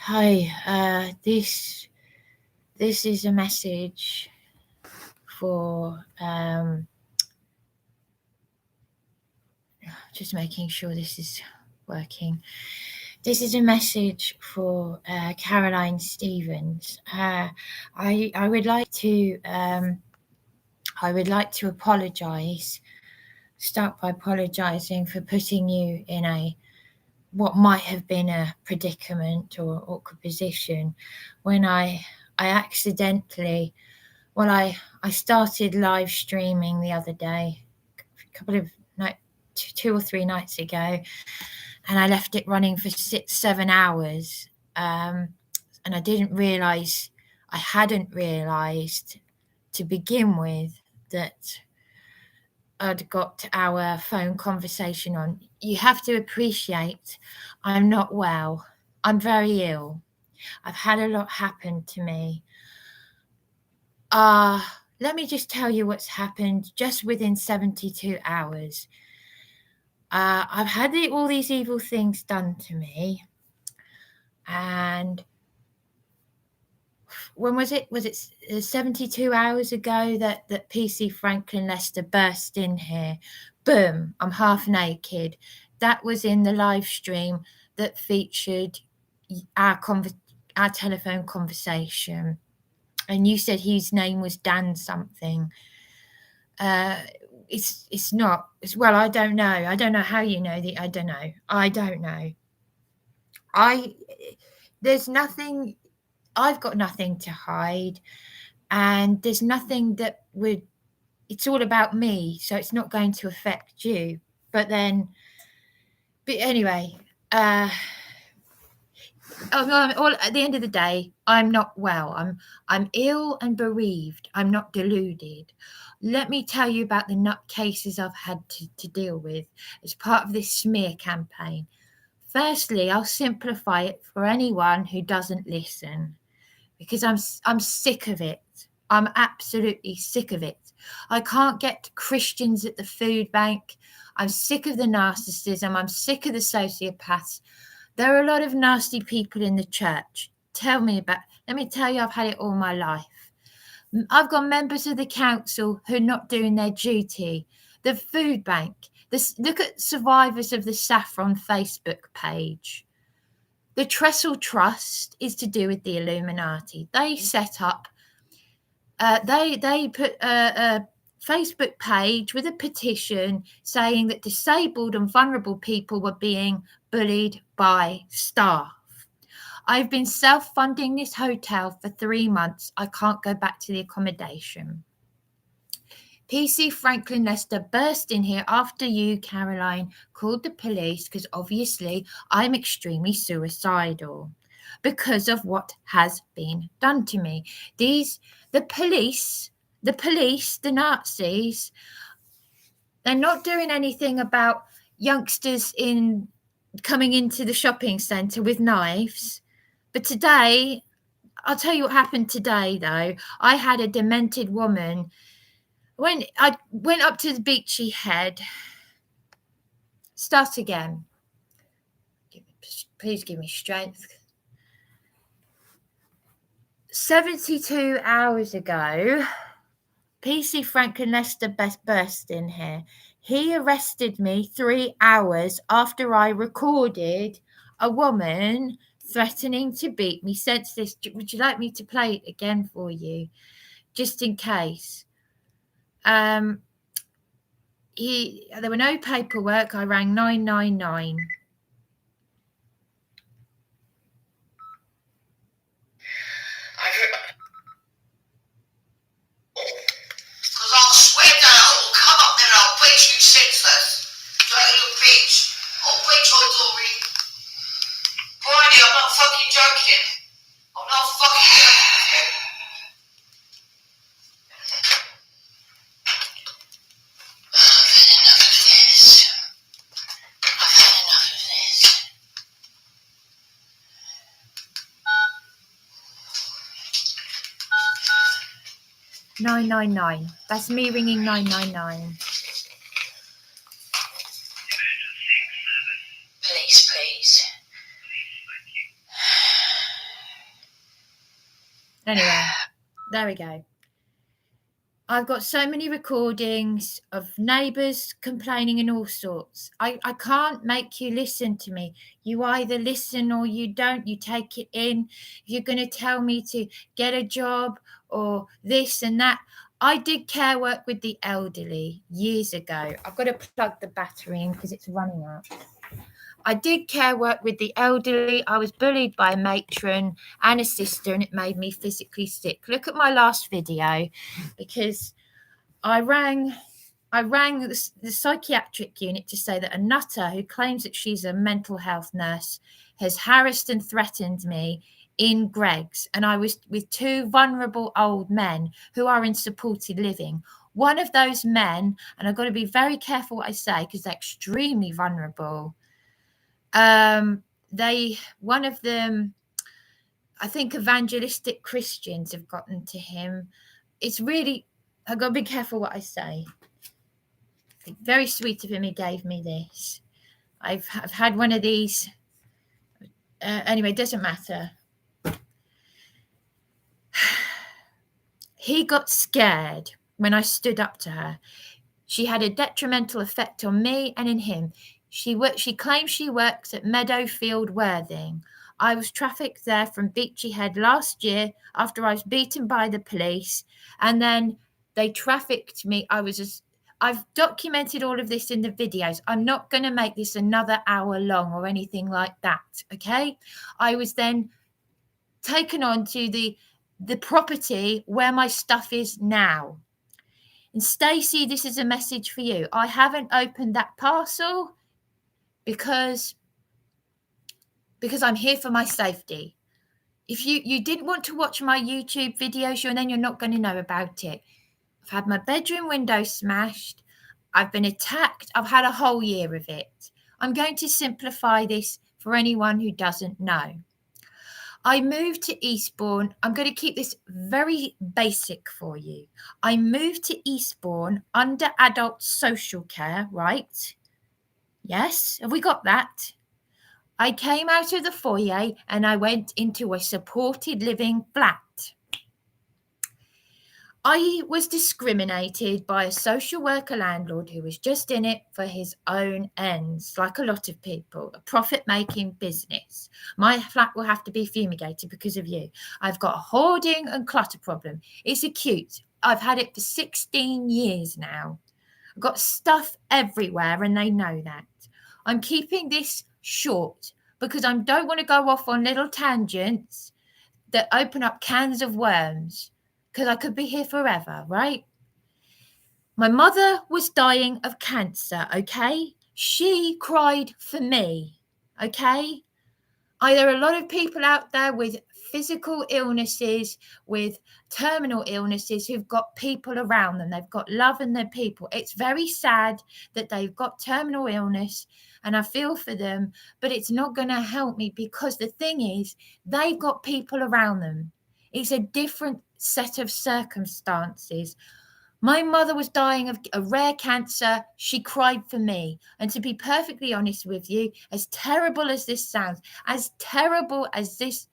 Hi, this is a message for just making sure this is working. This is a message for Caroline Stevens. I would like to apologise. Start by apologising for putting you in what might have been a predicament or awkward position when I accidentally, I started live streaming the other day, a couple of 2 or 3 nights ago, and I left it running for 6-7 hours, and I hadn't realised to begin with that I'd got our phone conversation on. You have to appreciate I'm not well. I'm very ill. I've had a lot happen to me. Let me just tell you what's happened just within 72 hours. I've had all these evil things done to me. And when was it? Was it 72 hours ago that PC Franklin Lester burst in here? Boom, I'm half naked. That was in the live stream that featured our telephone conversation. And you said his name was Dan something. It's not. Well, I don't know. I don't know how you know I don't know. There's nothing. I've got nothing to hide, and there's nothing that would. It's all about me, so it's not going to affect you. But anyway, at the end of the day, I'm not well. I'm ill and bereaved. I'm not deluded. Let me tell you about the nutcases I've had to deal with as part of this smear campaign. Firstly, I'll simplify it for anyone who doesn't listen, because I'm sick of it. I'm absolutely sick of it. I can't get Christians at the food bank. I'm sick of the narcissism. I'm sick of the sociopaths. There are a lot of nasty people in the church. Let me tell you, I've had it all my life. I've got members of the council who are not doing their duty. The food bank. Look at survivors of the Saffron Facebook page. The Trestle Trust is to do with the Illuminati. They set up, they put a Facebook page with a petition saying that disabled and vulnerable people were being bullied by staff. I've been self-funding this hotel for 3 months. I can't go back to the accommodation. PC Franklin Lester burst in here after you, Caroline, called the police because obviously I'm extremely suicidal because of what has been done to me. The police, the Nazis, they're not doing anything about youngsters coming into the shopping centre with knives. But today, I'll tell you what happened today, though. I had a demented woman. When I went up to the Beachy Head, start again. Please give me strength. 72 hours ago, PC Franklin Lester burst in here. He arrested me 3 hours after I recorded a woman threatening to beat me. Since this, would you like me to play it again for you, just in case? There were no paperwork. I rang 999. Because I'll swear down, I'll come up there and I'll beat you senseless. Dirty little bitch. I'll beat your glory. Bridie, I'm not fucking joking. I'm not fucking joking with you. I've had enough of this. 999. That's me ringing 999. Please. Anyway, there we go. I've got so many recordings of neighbours complaining and all sorts. I can't make you listen to me. You either listen or you don't. You take it in. You're going to tell me to get a job or this and that. I did care work with the elderly years ago. I've got to plug the battery in because it's running out. I did care work with the elderly. I was bullied by a matron and a sister, and it made me physically sick. Look at my last video, because I rang the psychiatric unit to say that a nutter who claims that she's a mental health nurse has harassed and threatened me in Greg's, and I was with two vulnerable old men who are in supported living. One of those men, and I've got to be very careful what I say because they're extremely vulnerable. One of them, I think evangelistic Christians have gotten to him. It's really, I've got to be careful what I say. Very sweet of him, he gave me this. I've had one of these. Anyway, it doesn't matter. He got scared when I stood up to her. She had a detrimental effect on me and in him. She claims she works at Meadowfield, Worthing. I was trafficked there from Beachy Head last year after I was beaten by the police, and then they trafficked me. I've documented all of this in the videos. I'm not going to make this another hour long or anything like that, okay? I was then taken on to the property where my stuff is now. And Stacey, this is a message for you. I haven't opened that parcel because I'm here for my safety. If you didn't want to watch my YouTube videos, then you're not going to know about it. I've had my bedroom window smashed. I've been attacked. I've had a whole year of it. I'm going to simplify this for anyone who doesn't know. I moved to Eastbourne. I'm going to keep this very basic for you. I moved to Eastbourne under adult social care, right? Yes, have we got that? I came out of the foyer and I went into a supported living flat. I was discriminated by a social worker landlord who was just in it for his own ends, like a lot of people, a profit-making business. My flat will have to be fumigated because of you. I've got a hoarding and clutter problem. It's acute. I've had it for 16 years now. I've got stuff everywhere and they know that. I'm keeping this short because I don't want to go off on little tangents that open up cans of worms, because I could be here forever, right? My mother was dying of cancer, okay? She cried for me, okay? There are a lot of people out there with physical illnesses, with terminal illnesses, who've got people around them. They've got love in their people. It's very sad that they've got terminal illness, and I feel for them, but it's not going to help me, because the thing is, they've got people around them. It's a different set of circumstances. My mother was dying of a rare cancer. She cried for me. And to be perfectly honest with you, as terrible as this sounds, as terrible as this,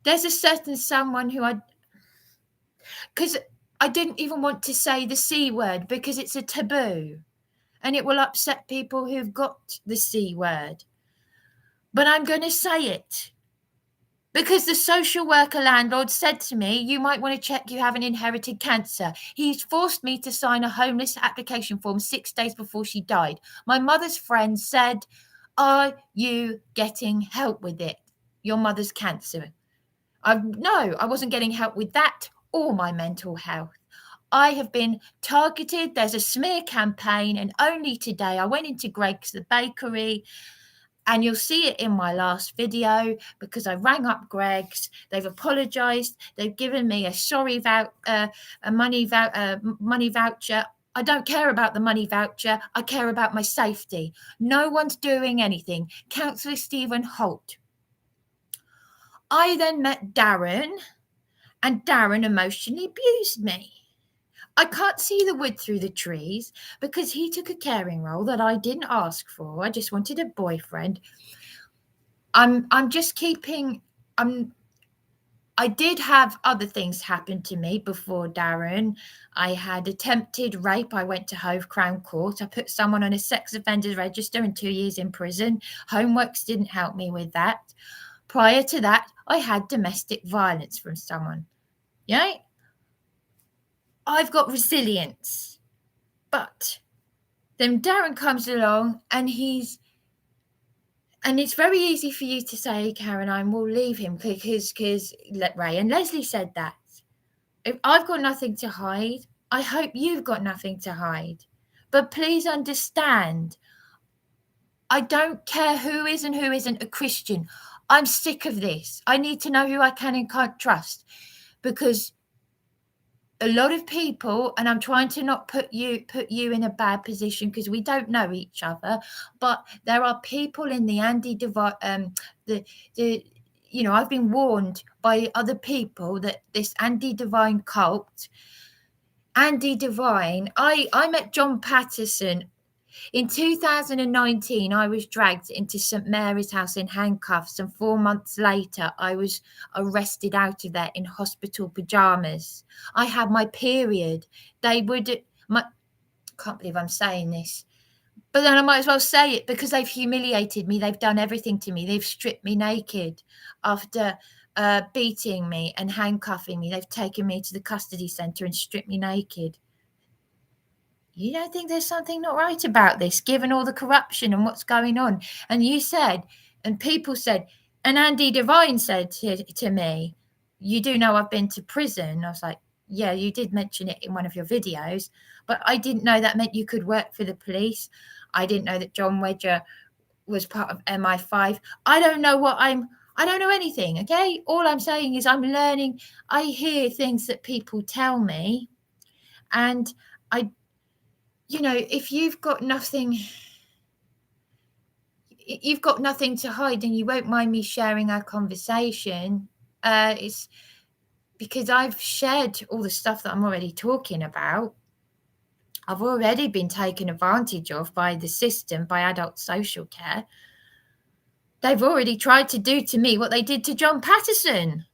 there's a certain someone who because I didn't even want to say the C word because it's a taboo and it will upset people who've got the C word. But I'm going to say it. Because the social worker landlord said to me, you might want to check you haven't inherited cancer. He's forced me to sign a homeless application form 6 days before she died. My mother's friend said, are you getting help with it? Your mother's cancer. No, I wasn't getting help with that or my mental health. I have been targeted. There's a smear campaign. And only today I went into Greg's, the bakery, and you'll see it in my last video because I rang up Greg's. They've apologised. They've given me a money voucher. I don't care about the money voucher. I care about my safety. No one's doing anything. Councillor Stephen Holt. I then met Darren, and Darren emotionally abused me. I can't see the wood through the trees because he took a caring role that I didn't ask for. I just wanted a boyfriend. I'm I did have other things happen to me before Darren. I had attempted rape. I went to Hove Crown Court. I put someone on a sex offenders register and 2 years in prison. Homeworks didn't help me with that. Prior to that, I had domestic violence from someone. Yeah, I've got resilience. But then Darren comes along and it's very easy for you to say, Caroline, we'll leave him because Ray and Leslie said that. If I've got nothing to hide, I hope you've got nothing to hide. But please understand, I don't care who is and who isn't a Christian. I'm sick of this. I need to know who I can and can't trust, because a lot of people, and I'm trying to not put you in a bad position because we don't know each other, but there are people in the I've been warned by other people that this Andy Devine cult, Andy Devine, I met John Patterson in 2019. I was dragged into St Mary's House in handcuffs, and 4 months later I was arrested out of there in hospital pajamas. I had my period. Can't believe I'm saying this, but then I might as well say it because they've humiliated me. They've done everything to me. They've stripped me naked after beating me and handcuffing me. They've taken me to the custody centre and stripped me naked. You don't think there's something not right about this, given all the corruption and what's going on? And you said, and people said, and Andy Devine said to me, you do know I've been to prison. I was like, yeah, you did mention it in one of your videos, but I didn't know that meant you could work for the police. I didn't know that John Wedger was part of MI5. I don't know anything, okay? All I'm saying is I'm learning. I hear things that people tell me, and if you've got nothing to hide and you won't mind me sharing our conversation, it's because I've shared all the stuff that I'm already talking about. I've already been taken advantage of by the system, by adult social care. They've already tried to do to me what they did to John Patterson.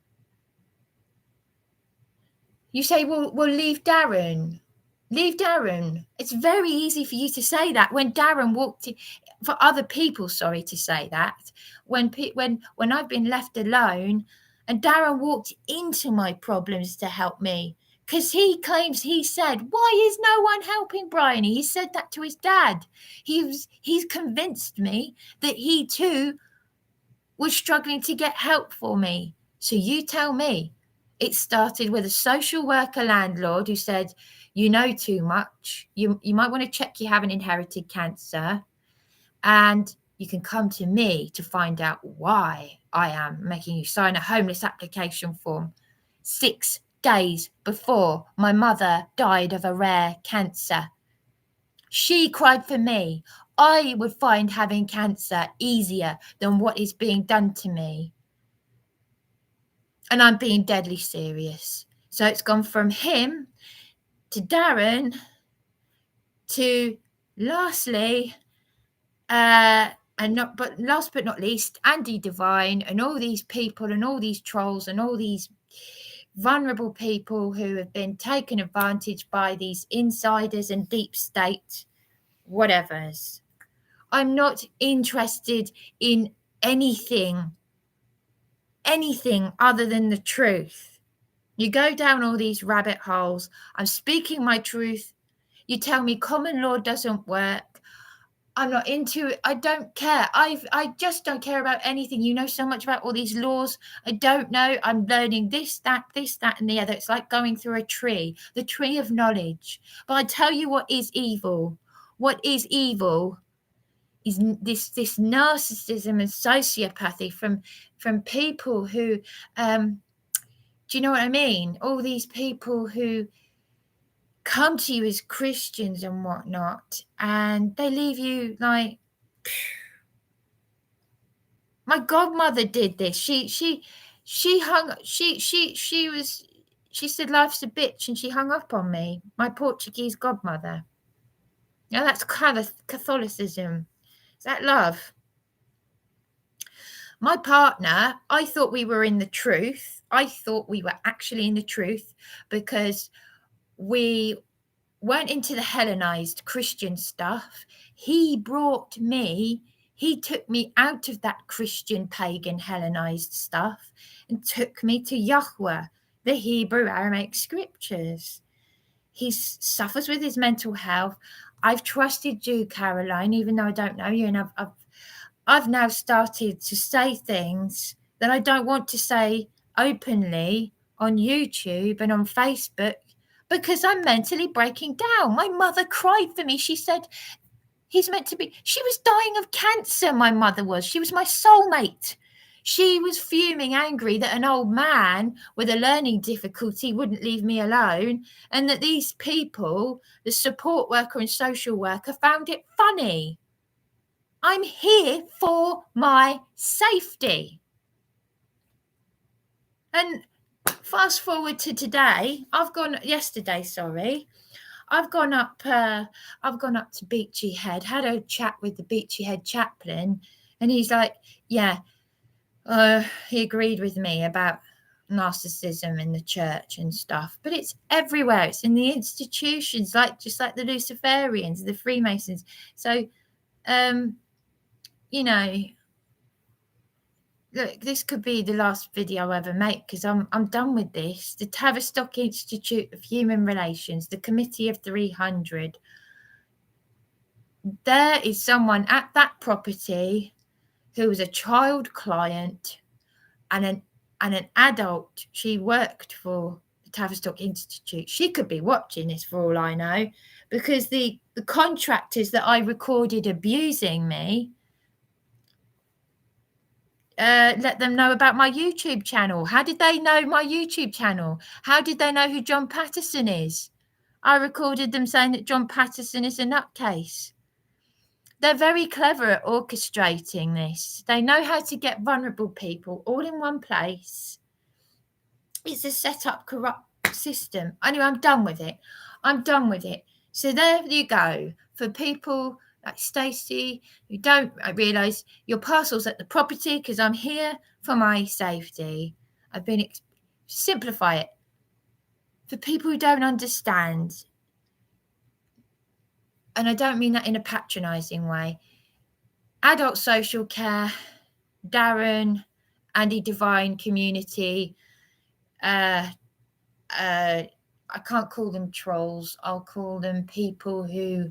You say, well, leave Darren. Leave Darren. It's very easy for you to say that when Darren walked in, for other people, sorry to say that, when I've been left alone and Darren walked into my problems to help me, because he claims, he said, why is no one helping Bryony? He said that to his dad. He's convinced me that he too was struggling to get help for me. So you tell me. It started with a social worker landlord who said, you know too much. You might want to check you haven't inherited cancer. And you can come to me to find out why I am making you sign a homeless application form 6 days before my mother died of a rare cancer. She cried for me. I would find having cancer easier than what is being done to me. And I'm being deadly serious. So it's gone from him to Darren to lastly, last but not least, Andy Devine and all these people and all these trolls and all these vulnerable people who have been taken advantage by these insiders and deep state whatevers. I'm not interested in anything other than the truth. You go down all these rabbit holes. I'm speaking my truth. You tell me common law doesn't work. I'm not into it. I don't care. I just don't care about anything. You know so much about all these laws. I don't know. I'm learning this, that, and the other. It's like going through a tree, the tree of knowledge. But I tell you what is evil. What is evil is this narcissism and sociopathy from people who, do you know what I mean? All these people who come to you as Christians and whatnot, and they leave you like, my godmother did this. She said life's a bitch, and she hung up on me. My Portuguese godmother. Now that's kind of Catholicism. Is that love? My partner, I thought we were in the truth. I thought we were actually in the truth because we weren't into the Hellenized Christian stuff. He took me out of that Christian pagan Hellenized stuff and took me to Yahweh, the Hebrew Aramaic scriptures. He suffers with his mental health. I've trusted you, Caroline, even though I don't know you, and I've now started to say things that I don't want to say openly on YouTube and on Facebook because I'm mentally breaking down. My mother cried for me. She said, she was dying of cancer, my mother was. She was my soulmate. She was fuming, angry that an old man with a learning difficulty wouldn't leave me alone, and that these people, the support worker and social worker, found it funny. I'm here for my safety. And fast forward to today, I've gone up to Beachy Head, had a chat with the Beachy Head chaplain, and he's like, yeah, he agreed with me about narcissism in the church and stuff, but it's everywhere. It's in the institutions, just like the Luciferians, the Freemasons. So, look, this could be the last video I ever make because I'm done with this. The Tavistock Institute of Human Relations, the Committee of 300. There is someone at that property who was a child client and an adult. She worked for the Tavistock Institute. She could be watching this for all I know, because the contractors that I recorded abusing me let them know about my YouTube channel. How did they know my YouTube channel? How did they know who John Patterson is? I recorded them saying that John Patterson is a nutcase. They're very clever at orchestrating this. They know how to get vulnerable people all in one place. It's a set up corrupt system. Anyway, I'm done with it. So there you go. For people like Stacey, who don't realise your parcel's at the property because I'm here for my safety. Simplify it. For people who don't understand, and I don't mean that in a patronising way, adult social care, Darren, Andy Divine community, I can't call them trolls. I'll call them people who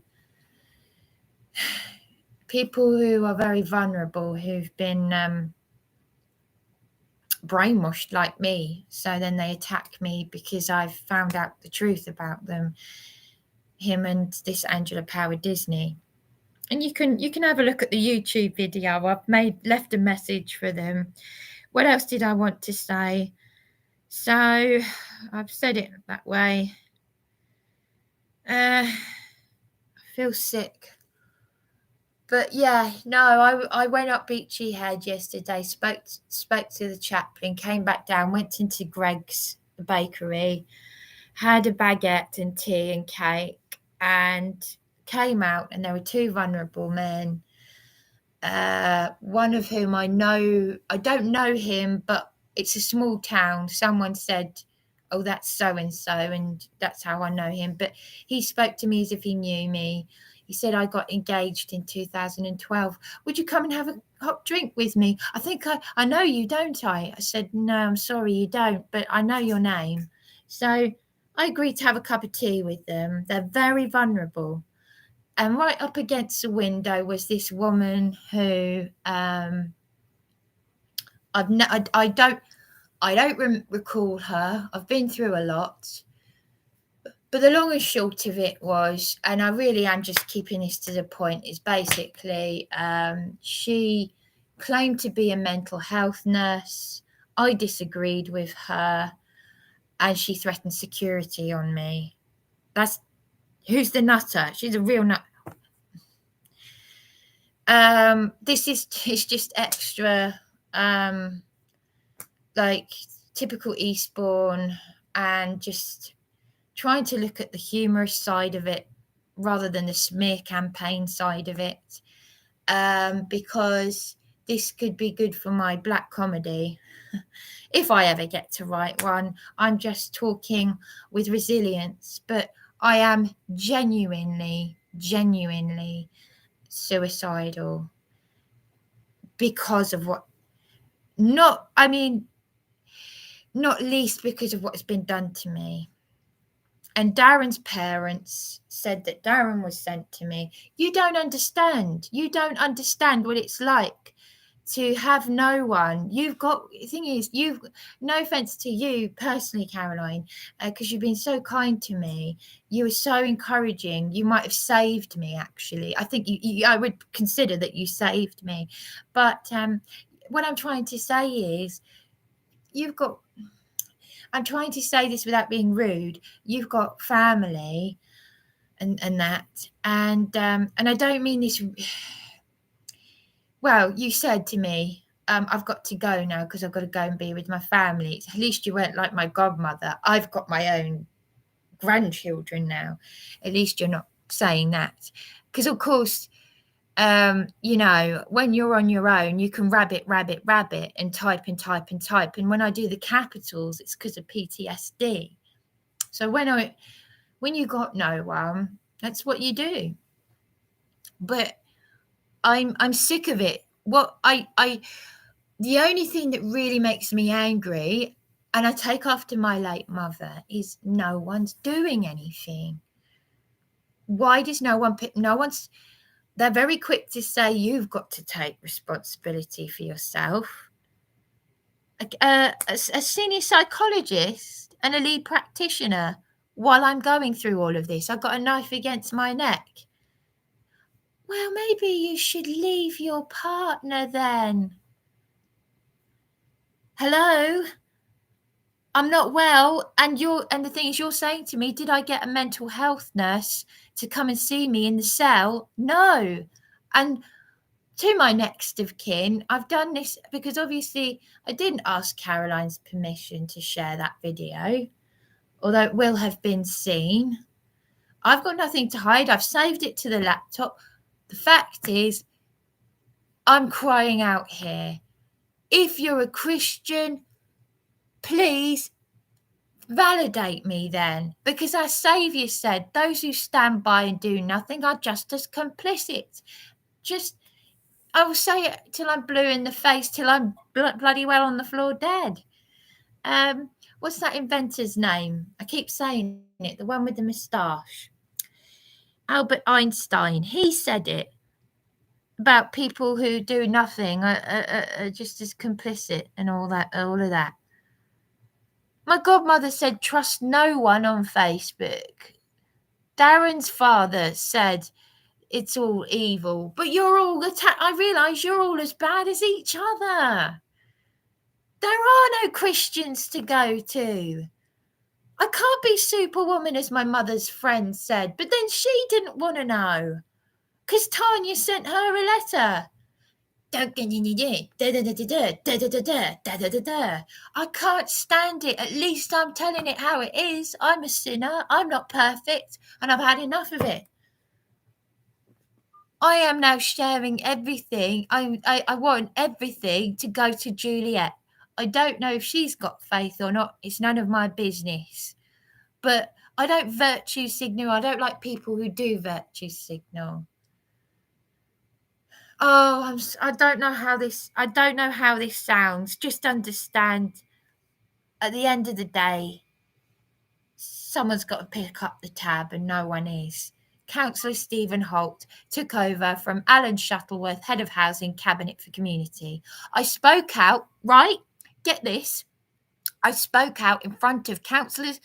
are very vulnerable, who've been brainwashed like me. So then they attack me because I've found out the truth about them, him and this Angela Power Disney. And you can have a look at the YouTube video. I've left a message for them. What else did I want to say? So I've said it that way. I feel sick. But yeah, no, I went up Beachy Head yesterday, spoke to the chaplain, came back down, went into Greg's bakery, had a baguette and tea and cake, and came out, and there were two vulnerable men. One of whom I don't know him, but it's a small town. Someone said, oh, that's so-and-so, and that's how I know him. But he spoke to me as if he knew me. He said, I got engaged in 2012. Would you come and have a hot drink with me? I think I know you, don't I? I said, no, I'm sorry, you don't, but I know your name. So I agreed to have a cup of tea with them. They're very vulnerable. And right up against the window was this woman who I don't recall her. I've been through a lot. But the long and short of it was, and I really am just keeping this to the point, is basically she claimed to be a mental health nurse. I disagreed with her, and she threatened security on me. Who's the nutter? She's a real nut. This is just extra, like typical Eastbourne, and just trying to look at the humorous side of it rather than the smear campaign side of it, because this could be good for my black comedy. If I ever get to write one, I'm just talking with resilience, but I am genuinely suicidal because of not least because of what's been done to me. And Darren's parents said that Darren was sent to me. You don't understand. You don't understand what it's like to have no one. The thing is, no offense to you personally, Caroline, because you've been so kind to me. You were so encouraging. You might have saved me, actually. I think I would consider that you saved me. But what I'm trying to say is, I'm trying to say this without being rude. You've got family and that. And I don't mean this. Well, you said to me, I've got to go now because I've got to go and be with my family. At least you weren't like my godmother. I've got my own grandchildren now. At least you're not saying that. Because, of course, when you're on your own, you can rabbit and type. And when I do the capitals, it's because of PTSD. So when you got no one, that's what you do. But I'm sick of it. The only thing that really makes me angry, and I take after my late mother, is no one's doing anything. Why does no one's they're very quick to say you've got to take responsibility for yourself. A senior psychologist and a lead practitioner, while I'm going through all of this, I've got a knife against my neck. Well, maybe you should leave your partner then. Hello? I'm not well, and the thing is, you're saying to me, did I get a mental health nurse to come and see me in the cell? No. And to my next of kin, I've done this because obviously I didn't ask Caroline's permission to share that video, although it will have been seen. I've got nothing to hide. I've saved it to the laptop. The fact is, I'm crying out here. If you're a Christian, please validate me then, because our Saviour said those who stand by and do nothing are just as complicit. I will say it till I'm blue in the face, till I'm bloody well on the floor dead. What's that inventor's name? I keep saying it, the one with the moustache. Albert Einstein. He said it about people who do nothing are just as complicit and all of that. My godmother said trust no one on Facebook. Darren's father said it's all evil, but you're all I realise you're all as bad as each other. There are no Christians to go to. I can't be Superwoman, as my mother's friend said, but then she didn't want to know, because Tanya sent her a letter. I can't stand it. At least I'm telling it how it is. I'm a sinner. I'm not perfect, and I've had enough of it. I am now sharing everything. I want everything to go to Juliette. I don't know if she's got faith or not. It's none of my business. But I don't virtue signal. I don't like people who do virtue signal. Oh, I don't know how this sounds. Just understand, at the end of the day, someone's got to pick up the tab and no one is. Councillor Stephen Holt took over from Alan Shuttleworth, Head of Housing, Cabinet for Community. I spoke out, right? Get this. I spoke out in front of councillors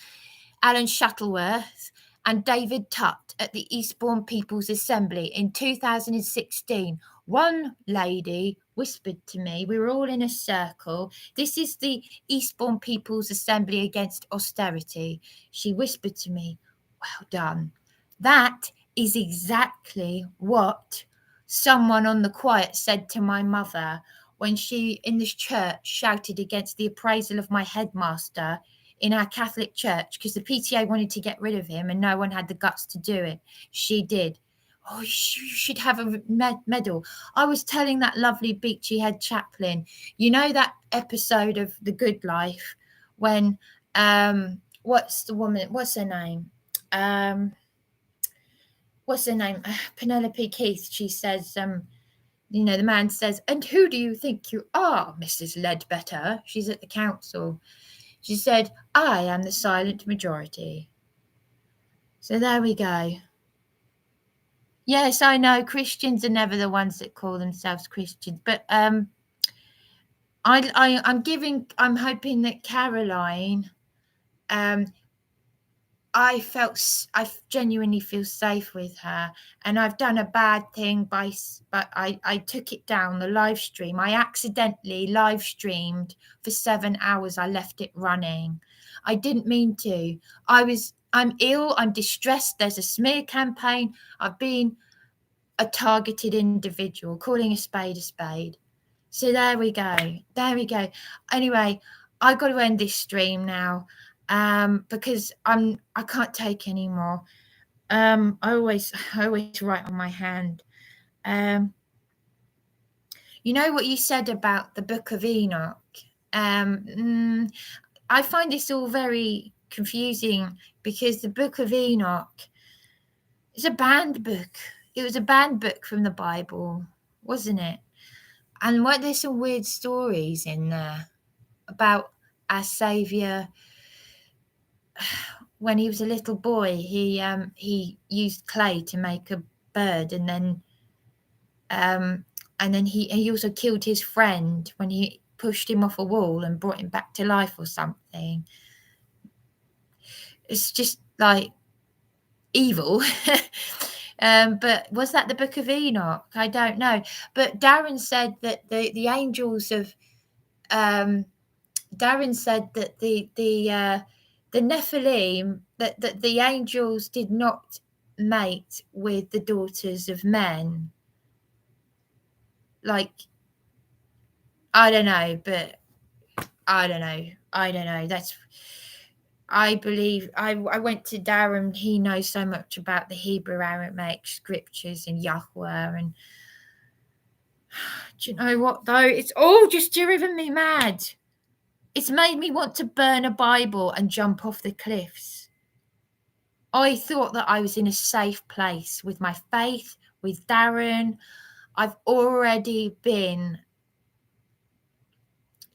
Alan Shuttleworth and David Tutt at the Eastbourne People's Assembly in 2016. One lady whispered to me, we were all in a circle. This is the Eastbourne People's Assembly Against Austerity. She whispered to me, well done. That is exactly what someone on the quiet said to my mother when she, in this church, shouted against the appraisal of my headmaster in our Catholic church, because the PTA wanted to get rid of him and no one had the guts to do it. She did. Oh, you should have a medal. I was telling that lovely beachy head chaplain, you know that episode of The Good Life when, what's the woman, what's her name? Penelope Keith, she says, the man says, and who do you think you are, Mrs. Ledbetter? She's at the council. She said, I am the silent majority. So there we go. Yes, I know Christians are never the ones that call themselves Christians, but I'm hoping that Caroline, I genuinely feel safe with her, and I've done a bad thing but I took it down, the live stream. I accidentally live streamed for 7 hours. I left it running. I didn't mean to. I'm ill. I'm distressed. There's a smear campaign. I've been a targeted individual, calling a spade a spade. So there we go. Anyway, I got to end this stream now, because I can't take any more. I always write on my hand. You know what you said about the Book of Enoch? I find this all very confusing because the Book of Enoch is a banned book. It was a banned book from the Bible, wasn't it? And there's some weird stories in there about our Saviour. When he was a little boy, he used clay to make a bird, and then he also killed his friend when he pushed him off a wall and brought him back to life or something. It's just like evil. But was that the Book of Enoch? I don't know. But Darren said that the angels of Darren said that the Nephilim, that the angels did not mate with the daughters of men. Like, I don't know, but I don't know. I believe I went to Darren. He knows so much about the Hebrew Aramaic scriptures and Yahweh. And do you know what, though? It's all just driven me mad. It's made me want to burn a Bible and jump off the cliffs. I thought that I was in a safe place with my faith, with Darren. I've already been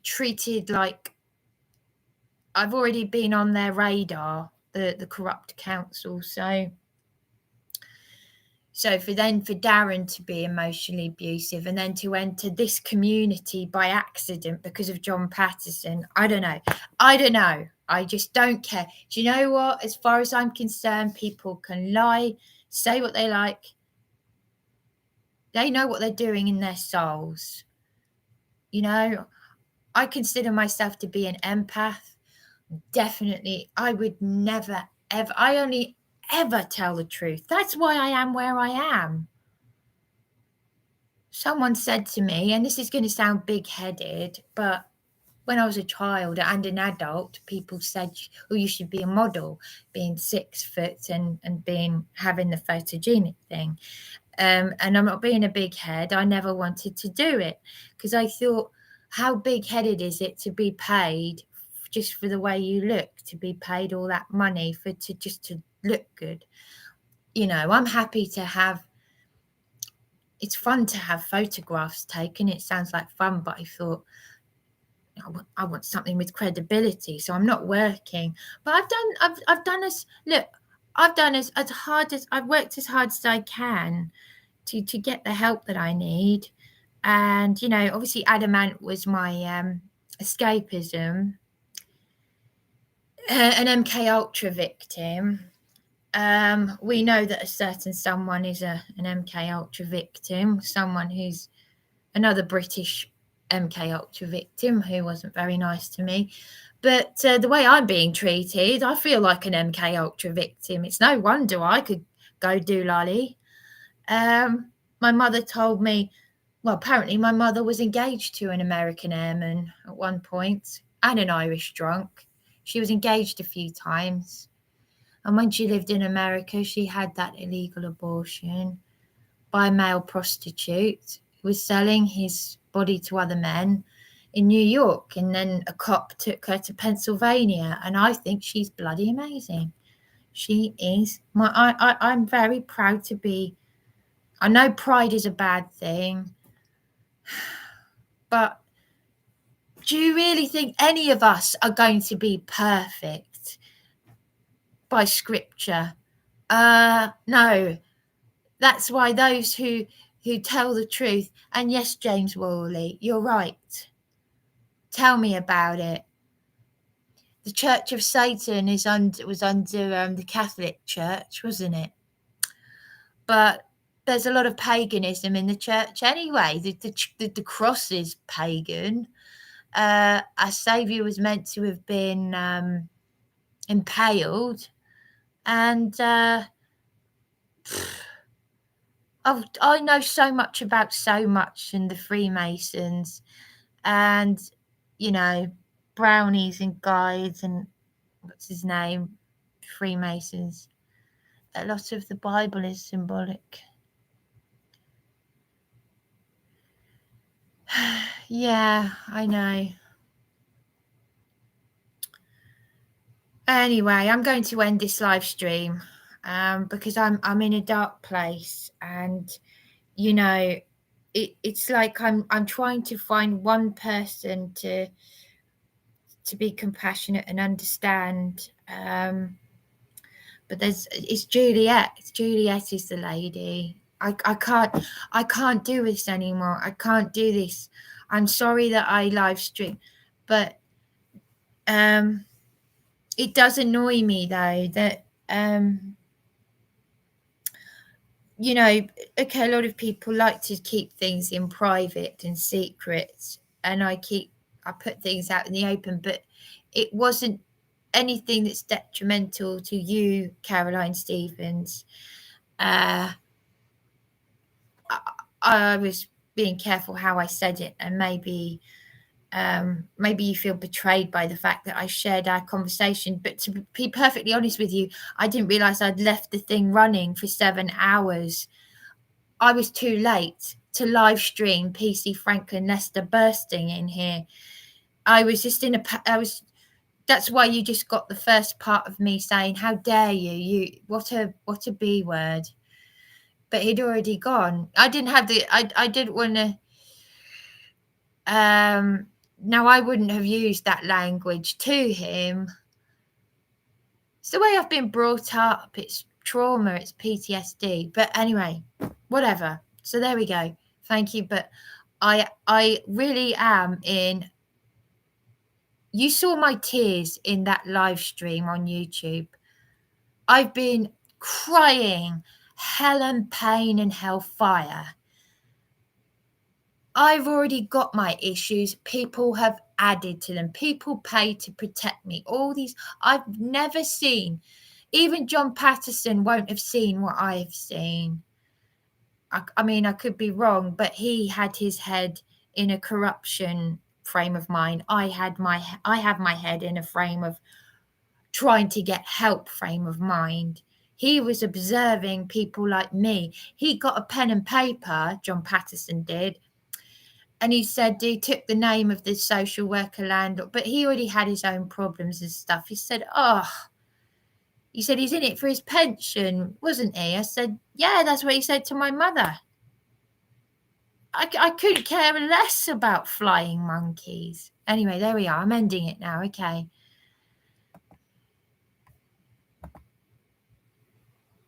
treated like I've already been on their radar, the corrupt council. So for Darren to be emotionally abusive and then to enter this community by accident because of John Patterson, I don't know. I just don't care. Do you know what? As far as I'm concerned, people can lie, say what they like. They know what they're doing in their souls. You know, I consider myself to be an empath. Definitely, I would never, ever, I only ever tell the truth. That's why I am where I am. Someone said to me, and this is going to sound big-headed, but when I was a child and an adult, people said, oh, you should be a model, being 6 foot and having the photogenic thing. And I'm not being a big head. I never wanted to do it because I thought, how big-headed is it to be paid just for the way you look, to be paid all that money just to look good? You know, I'm happy to have, it's fun to have photographs taken. It sounds like fun, but I thought, I want something with credibility, so I'm not working. But I've done as hard as I've worked as hard as I can to get the help that I need. And, you know, obviously Adamant was my escapism. An MK Ultra victim. We know that a certain someone is an MK Ultra victim, someone who's another British MK Ultra victim who wasn't very nice to me. But the way I'm being treated, I feel like an MK Ultra victim. It's no wonder I could go do lolly. My mother told me, well, apparently my mother was engaged to an American airman at one point and an Irish drunk. She was engaged a few times. And when she lived in America, she had that illegal abortion. by a male prostitute who was selling his body to other men in New York, and then a cop took her to Pennsylvania, and I think she's bloody amazing. She is I'm very proud to be. I know pride is a bad thing, but do you really think any of us are going to be perfect by scripture? No. That's why those who tell the truth, and yes, James Worley, you're right. Tell me about it. The Church of Satan was under the Catholic Church, wasn't it? But there's a lot of paganism in the church anyway. The cross is pagan. Our Saviour was meant to have been impaled, and I know so much about so much and the Freemasons, and brownies and guides and what's his name, Freemasons. A lot of the Bible is symbolic. Yeah, I know. Anyway, I'm going to end this live stream because I'm in a dark place, and it's like I'm trying to find one person to be compassionate and understand. But it's Juliette. Juliette is the lady. I can't do this anymore. I can't do this. I'm sorry that I live stream, but it does annoy me though that okay, a lot of people like to keep things in private and secret, and I put things out in the open, but it wasn't anything that's detrimental to you, Caroline Stevens. I was being careful how I said it, and maybe you feel betrayed by the fact that I shared our conversation. But to be perfectly honest with you, I didn't realise I'd left the thing running for 7 hours. I was too late to live stream PC Franklin Lester bursting in here. I was just that's why you just got the first part of me saying, how dare you, what a B word. But he'd already gone. I didn't want to, no, I wouldn't have used that language to him. It's the way I've been brought up. It's trauma, it's PTSD. But anyway, whatever. So there we go. Thank you. But I really am in. You saw my tears in that live stream on YouTube. I've been crying hell and pain and hellfire. I've already got my issues. People have added to them. People pay to protect me. All these I've never seen. Even John Patterson won't have seen what I've seen. I mean, I could be wrong, but he had his head in a corruption frame of mind. I have my head in a frame of trying to get help frame of mind. He was observing people like me. He got a pen and paper, John Patterson did, and he said he took the name of the social worker landlord, but he already had his own problems and stuff. He said, he's in it for his pension, wasn't he? I said, yeah, that's what he said to my mother. I couldn't care less about flying monkeys. Anyway, there we are. I'm ending it now. Okay.